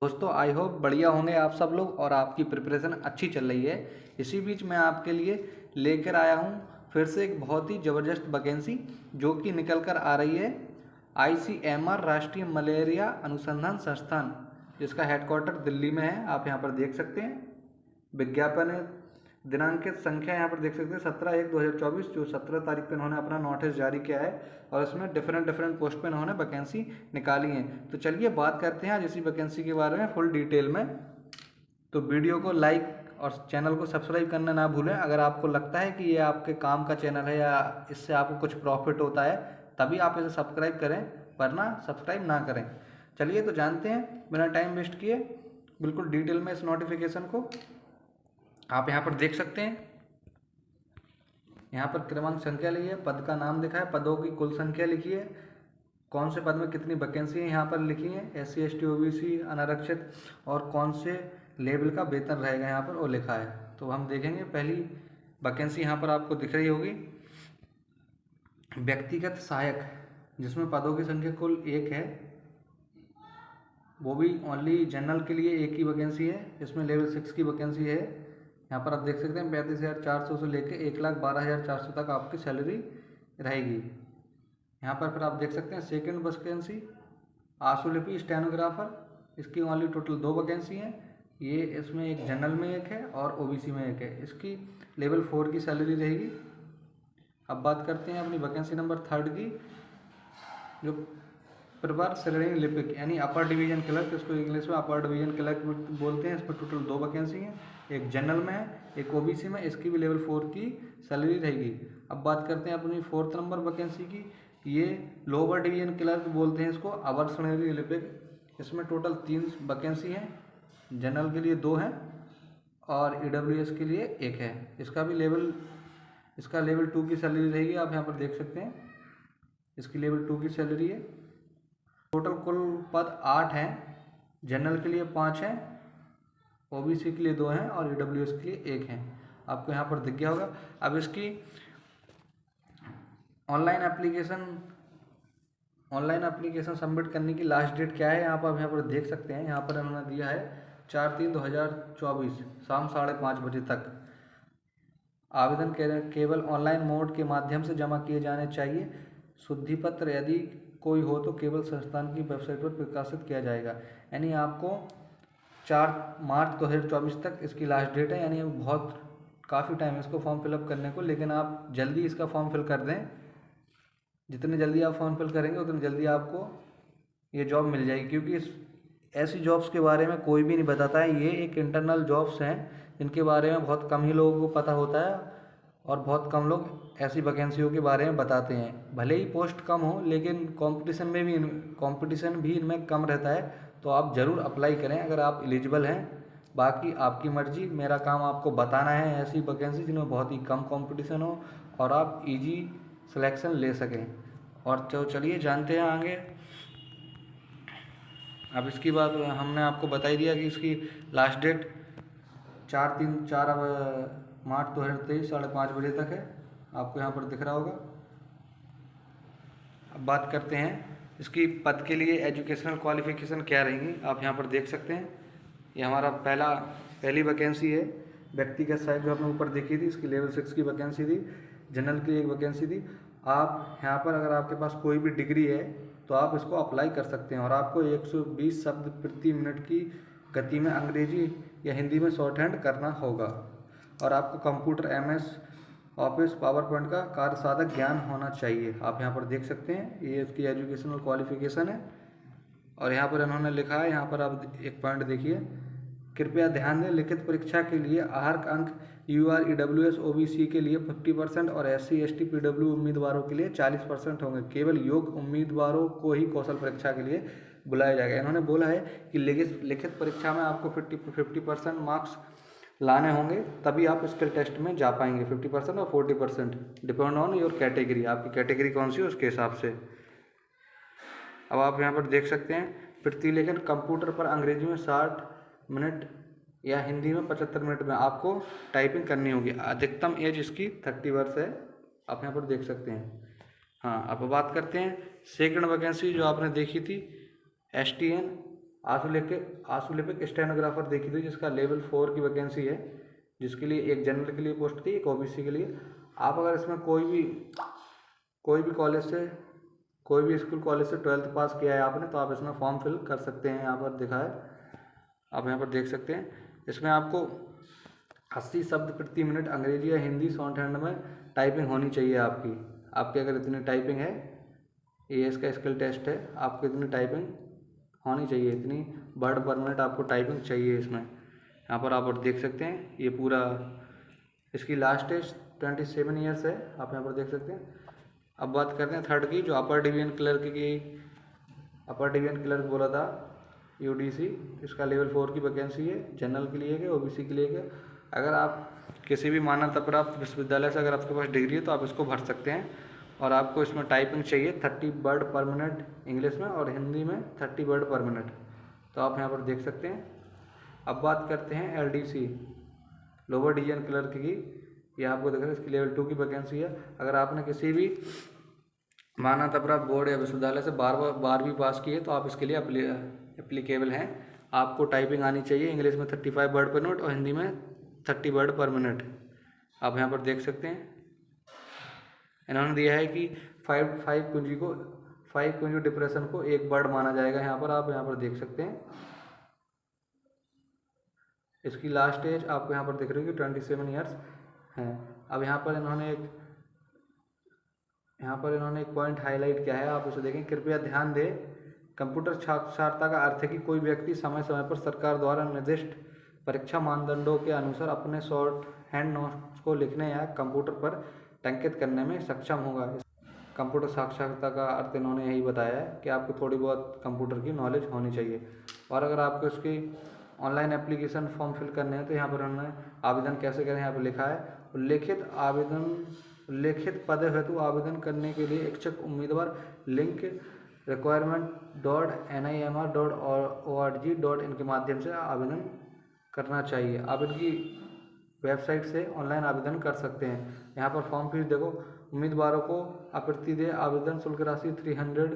दोस्तों I hope बढ़िया होंगे आप सब लोग और आपकी प्रिपरेशन अच्छी चल रही है। इसी बीच मैं आपके लिए लेकर आया हूँ फिर से एक बहुत ही ज़बरदस्त वैकेंसी जो कि निकल कर आ रही है ICMR राष्ट्रीय मलेरिया अनुसंधान संस्थान, जिसका हेडक्वार्टर दिल्ली में है। आप यहाँ पर देख सकते हैं विज्ञापन है, दिनांकित संख्या यहाँ पर देख सकते हैं 17/1/2024, जो 17 तारीख पर इन्होंने अपना नोटिस जारी किया है और इसमें डिफरेंट पोस्ट पे इन्होंने वैकेंसी निकाली है। तो चलिए बात करते हैं आज इसी वैकेंसी के बारे में फुल डिटेल में। तो वीडियो को लाइक और चैनल को सब्सक्राइब करना ना भूलें। अगर आपको लगता है कि ये आपके काम का चैनल है या इससे आपको कुछ प्रॉफिट होता है तभी आप इसे सब्सक्राइब करें, वरना सब्सक्राइब ना करें। चलिए तो जानते हैं बिना टाइम वेस्ट किए बिल्कुल डिटेल में इस नोटिफिकेशन को। आप यहाँ पर देख सकते हैं, यहाँ पर क्रमांक संख्या लिखी है, पद का नाम लिखा है, पदों की कुल संख्या लिखी है, कौन से पद में कितनी वैकेंसी है यहाँ पर लिखी है, SC ST OBC अनारक्षित और कौन से लेवल का वेतन रहेगा यहाँ पर वो लिखा है। तो हम देखेंगे पहली वैकेंसी यहाँ पर आपको दिख रही होगी व्यक्तिगत सहायक, जिसमें पदों की संख्या कुल 1 है, वो भी ओनली जनरल के लिए एक ही वैकेंसी है। इसमें लेवल 6 की वैकेंसी है। यहाँ पर आप देख सकते हैं 35,400 से लेकर 1,12,400 तक आपकी सैलरी रहेगी। यहाँ पर फिर आप देख सकते हैं सेकंड वैकेंसी आशुलिपि स्टेनोग्राफर, इसकी ओनली टोटल 2 वैकेंसी हैं। ये इसमें एक जनरल में एक है और OBC में एक है। इसकी लेवल 4 की सैलरी रहेगी। अब बात करते हैं अपनी वैकेंसी नंबर 3 की, जो प्रवर श्रेणी लिपिक यानी अपर डिवीजन क्लर्क, इसको इंग्लिश में अपर डिवीजन क्लर्क बोलते हैं। इसमें टोटल 2 वैकेंसी हैं, एक जनरल में है एक OBC में। इसकी भी लेवल 4 की सैलरी रहेगी। अब बात करते हैं अपनी 4th नंबर वैकेंसी की, ये लोअर डिवीजन क्लर्क बोलते हैं इसको, अवर श्रेणी लिपिक। इसमें टोटल 3 वैकेंसी हैं, जनरल के लिए 2 हैं और EWS के लिए 1 है। इसका लेवल 2 की सैलरी रहेगी। आप यहाँ पर देख सकते हैं इसकी लेवल 2 की सैलरी है। टोटल कुल पद 8 हैं, जनरल के लिए 5 हैं, OBC के लिए 2 हैं और EWS के लिए 1 हैं। आपको यहाँ पर दिख गया होगा। अब इसकी ऑनलाइन एप्लीकेशन सबमिट करने की लास्ट डेट क्या है, यहाँ पर देख सकते हैं। यहाँ पर उन्होंने दिया है 4/3/2024 शाम 5:30 बजे तक। आवेदन केवल ऑनलाइन मोड के माध्यम से जमा किए जाने चाहिए। शुद्धि पत्र यदि कोई हो तो केवल संस्थान की वेबसाइट पर प्रकाशित किया जाएगा। यानी आपको 4 मार्च 2024 तक इसकी लास्ट डेट है, यानी बहुत काफ़ी टाइम है इसको फॉर्म फिलअप करने को। लेकिन आप जल्दी इसका फॉर्म फिल कर दें, जितनी जल्दी आप फॉर्म फिल करेंगे उतनी जल्दी आपको ये जॉब मिल जाएगी, क्योंकि ऐसी जॉब्स के बारे में कोई भी नहीं बताता है। ये एक इंटरनल जॉब्स हैं जिनके बारे में बहुत कम ही लोगों को पता होता है और बहुत कम लोग ऐसी वैकेंसियों के बारे में बताते हैं। भले ही पोस्ट कम हो लेकिन कंपटीशन भी इनमें कम रहता है। तो आप ज़रूर अप्लाई करें अगर आप एलिजिबल हैं। बाकी आपकी मर्जी, मेरा काम आपको बताना है ऐसी वैकेंसी जिनमें बहुत ही कम कंपटीशन हो और आप इजी सिलेक्शन ले सकें। और तो चलिए जानते हैं आगे। अब इसकी बात हमने आपको बता ही दिया कि इसकी लास्ट डेट 4 मार्च 2023 5:30 बजे तक है। आपको यहाँ पर दिख रहा होगा। अब बात करते हैं इसकी पद के लिए एजुकेशनल क्वालिफिकेशन क्या रहेंगी। आप यहाँ पर देख सकते हैं ये हमारा पहली वैकेंसी है व्यक्तिगत सहायक, जो आपने ऊपर देखी थी। इसकी लेवल 6 की वैकेंसी थी, जनरल की एक वैकेंसी थी। आप यहाँ पर अगर आपके पास कोई भी डिग्री है तो आप इसको अप्लाई कर सकते हैं और आपको 120 शब्द प्रति मिनट की गति में अंग्रेजी या हिंदी में शॉर्ट हैंड करना होगा और आपको computer MS office power point का कार्य साधक ज्ञान होना चाहिए। आप यहाँ पर देख सकते हैं ये इसकी एजुकेशनल क्वालिफिकेशन है। और यहाँ पर इन्होंने लिखा है, यहाँ पर आप एक पॉइंट देखिए, कृपया ध्यान दें लिखित परीक्षा के लिए आहर्क अंक UR EWS OBC के लिए 50% और SC ST PW उम्मीदवारों के लिए 40% होंगे। केवल योग्य उम्मीदवारों को ही कौशल परीक्षा के लिए बुलाया जाएगा। इन्होंने बोला है कि लिखित परीक्षा में आपको 50% मार्क्स लाने होंगे, तभी आप स्किल टेस्ट में जा पाएंगे। 50% और 40% डिपेंड ऑन योर कैटेगरी, आपकी कैटेगरी कौन सी है उसके हिसाब से। अब आप यहाँ पर देख सकते हैं प्रतिलेखन कंप्यूटर पर अंग्रेजी में 60 मिनट या हिंदी में 75 मिनट में आपको टाइपिंग करनी होगी। अधिकतम एज इसकी 30 वर्ष है। आप यहाँ पर देख सकते हैं। हाँ, अब बात करते हैं सेकंड वैकेंसी जो आपने देखी थी STN आशुलिपिक स्टेनोग्राफर देखी थी, जिसका लेवल 4 की वैकेंसी है, जिसके लिए एक जनरल के लिए पोस्ट थी, एक ओबीसी के लिए। आप अगर इसमें कोई भी कॉलेज से, कोई भी स्कूल कॉलेज से 12th पास किया है आपने, तो आप इसमें फॉर्म फिल कर सकते हैं। यहाँ पर दिखा है, आप यहाँ पर देख सकते हैं। इसमें आपको 80 शब्द प्रति मिनट अंग्रेजी या हिंदी शॉर्ट हैंड में टाइपिंग होनी चाहिए आपकी अगर इतनी टाइपिंग है, ये इसका स्किल टेस्ट है, आपको इतनी टाइपिंग होनी चाहिए, इतनी वर्ड पर मिनट आपको टाइपिंग चाहिए इसमें। यहाँ पर आप देख सकते हैं, ये पूरा इसकी लास्ट एज 27 ईयर्स है, आप यहाँ पर देख सकते हैं। अब बात करते हैं थर्ड की, जो अपर डिवीजन क्लर्क बोला था, यूडीसी, इसका लेवल 4 की वैकेंसी है, जनरल के लिए है, ओबीसी के लिए है। अगर आप किसी भी मान्यता प्राप्त विश्वविद्यालय से अगर आपके पास डिग्री है तो आप इसको भर सकते हैं, और आपको इसमें टाइपिंग चाहिए 30 वर्ड पर मिनट इंग्लिश में, और हिंदी में 30 वर्ड पर मिनट, तो आप यहाँ पर देख सकते हैं। अब बात करते हैं एलडीसी, लोअर डिवीजन क्लर्क की, ये आपको दिख रहा है, इसकी लेवल 2 की वैकेंसी है। अगर आपने किसी भी मान्यता प्राप्त बोर्ड या विश्वविद्यालय से 12वीं पास की है तो आप इसके लिए एप्लीकेबल हैं। आपको टाइपिंग आनी चाहिए इंग्लिश में 35 वर्ड पर मिनट और हिंदी में 30 वर्ड पर मिनट, आप यहाँ पर देख सकते हैं। इन्होंने दिया है कि 5 कुंजी डिप्रेशन को एक वर्ड माना जाएगा, यहाँ पर आप यहाँ पर देख सकते हैं। इसकी लास्ट एज आपको यहाँ पर दिख रही है 27 ईयर्स है। अब यहाँ पर इन्होंने एक पॉइंट हाईलाइट किया है, आप उसे देखें, कृपया ध्यान दें, कंप्यूटर साक्षरता का अर्थ है कि कोई व्यक्ति समय समय पर सरकार द्वारा निर्दिष्ट परीक्षा मानदंडों के अनुसार अपने शॉर्ट हैंड नोट्स को लिखने या कंप्यूटर पर टंकित करने में सक्षम होगा। कंप्यूटर साक्षरता का अर्थ इन्होंने यही बताया है कि आपको थोड़ी बहुत कंप्यूटर की नॉलेज होनी चाहिए। और अगर आपको इसकी ऑनलाइन एप्लीकेशन फॉर्म फिल करने हैं तो यहाँ पर उन्होंने आवेदन कैसे करें यहाँ पर लिखा है, उल्लेखित पद हेतु आवेदन करने के लिए इच्छुक उम्मीदवार लिंक requirement.nimr.org.in के माध्यम से आवेदन करना चाहिए। आप इनकी वेबसाइट से ऑनलाइन आवेदन कर सकते हैं। यहाँ पर फॉर्म फीस देखो, उम्मीदवारों को अप्रतिदेय आवेदन शुल्क राशि 300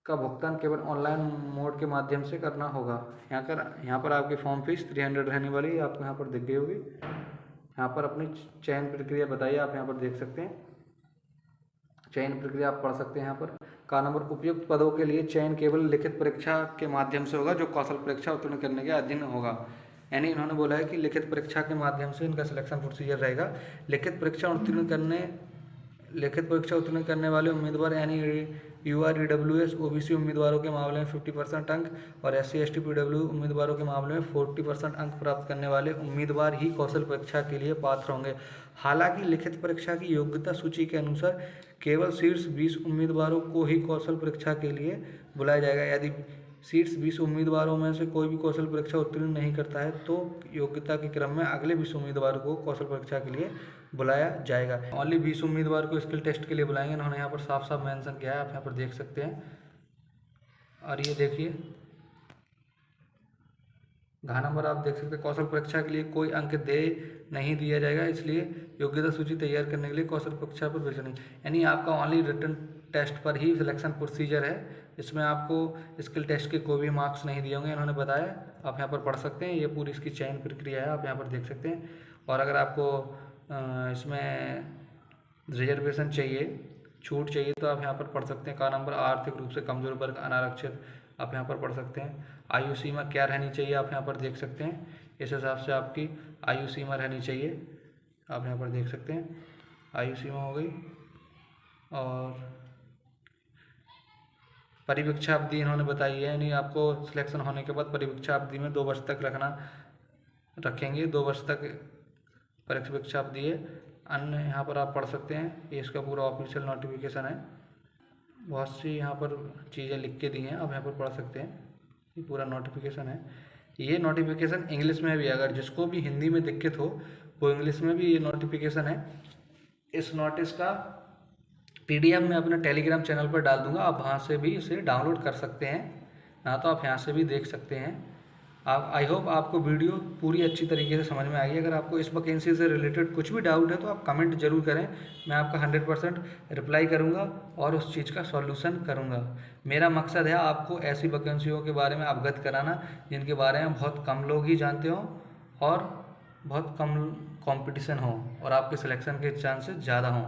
का भुगतान केवल ऑनलाइन मोड के माध्यम से करना होगा। यहाँ पर आपकी फॉर्म फीस 300 रहने वाली है, आपको यहाँ पर दिख गई होगी। यहाँ पर अपनी चयन प्रक्रिया बताइए, आप यहाँ पर देख सकते हैं, चयन प्रक्रिया आप पढ़ सकते हैं। यहाँ पर का नंबर, उपयुक्त पदों के लिए चयन केवल लिखित परीक्षा के माध्यम से होगा, जो कौशल परीक्षा उत्तीर्ण करने के अधीन होगा। यानी इन्होंने बोला है कि लिखित परीक्षा के माध्यम से इनका सिलेक्शन प्रोसीजर रहेगा। लिखित परीक्षा उत्तीर्ण करने वाले उम्मीदवार यानी UR-EWS OBC उम्मीदवारों के मामले में 50% अंक और SC/ST PWD उम्मीदवारों के मामले में 40% अंक प्राप्त करने वाले उम्मीदवार ही कौशल परीक्षा के लिए पात्र होंगे। हालांकि लिखित परीक्षा की योग्यता सूची के अनुसार केवल शीर्ष 20 उम्मीदवारों को ही कौशल परीक्षा के लिए बुलाया जाएगा। यदि शीर्ष 20 उम्मीदवारों में से कोई भी कौशल परीक्षा उत्तीर्ण नहीं करता है तो योग्यता के क्रम में अगले 20 उम्मीदवारों को कौशल परीक्षा के लिए बुलाया जाएगा। ओनली 20 उम्मीदवार को स्किल टेस्ट के लिए बुलाएंगे, इन्होंने यहाँ पर साफ साफ मेंशन किया है, आप यहाँ पर देख सकते हैं। और ये देखिए घ नंबर आप देख सकते हैं, कौशल परीक्षा के लिए कोई अंक नहीं दिया जाएगा, इसलिए योग्यता सूची तैयार करने के लिए कौशल परीक्षा पर भेजना नहीं। यानी आपका ओनली रिटन टेस्ट पर ही सिलेक्शन प्रोसीजर है, इसमें आपको स्किल टेस्ट के कोई भी मार्क्स नहीं दिए होंगे, इन्होंने बताया। आप यहाँ पर पढ़ सकते हैं, ये पूरी इसकी चयन प्रक्रिया है, आप यहाँ पर देख सकते हैं। और अगर आपको इसमें रिजर्वेशन चाहिए, छूट चाहिए, तो आप यहाँ पर पढ़ सकते हैं। का नंबर, आर्थिक रूप से कमजोर वर्ग, अनारक्षित, आप यहाँ पर पढ़ सकते हैं। आयु सीमा क्या रहनी चाहिए, आप यहाँ पर देख सकते हैं, इस हिसाब से आपकी आयु सीमा रहनी चाहिए, आप यहाँ पर देख सकते हैं। आयु सीमा हो गई। और परिवीक्षा अवधि इन्होंने बताई है, यानी आपको सिलेक्शन होने के बाद परिवीक्षा अवधि में 2 वर्ष तक रखेंगे, 2 वर्ष तक परिवीक्षा अवधि है। अन्य यहाँ पर आप पढ़ सकते हैं, ये इसका पूरा ऑफिशियल नोटिफिकेशन है, बहुत सी यहाँ पर चीज़ें लिख के दी हैं, आप यहाँ पर पढ़ सकते हैं, ये पूरा नोटिफिकेशन है। ये नोटिफिकेशन इंग्लिश में भी, अगर जिसको भी हिंदी में दिक्कत हो वो इंग्लिश में भी ये नोटिफिकेशन है। इस नोटिस का PDF मैं अपने टेलीग्राम चैनल पर डाल दूंगा, आप वहाँ से भी इसे डाउनलोड कर सकते हैं, ना तो आप यहाँ से भी देख सकते हैं। आप आई होप आपको वीडियो पूरी अच्छी तरीके से समझ में आई। अगर आपको इस वैकेंसी से रिलेटेड कुछ भी डाउट है तो आप कमेंट जरूर करें, मैं आपका 100% रिप्लाई करूंगा और उस चीज़ का सॉल्यूशन करूंगा। मेरा मकसद है आपको ऐसी वैकेंसियों के बारे में अवगत कराना जिनके बारे में बहुत कम लोग ही जानते हों और बहुत कम कंपटीशन हो और आपके सिलेक्शन के चांसेस ज़्यादा हों।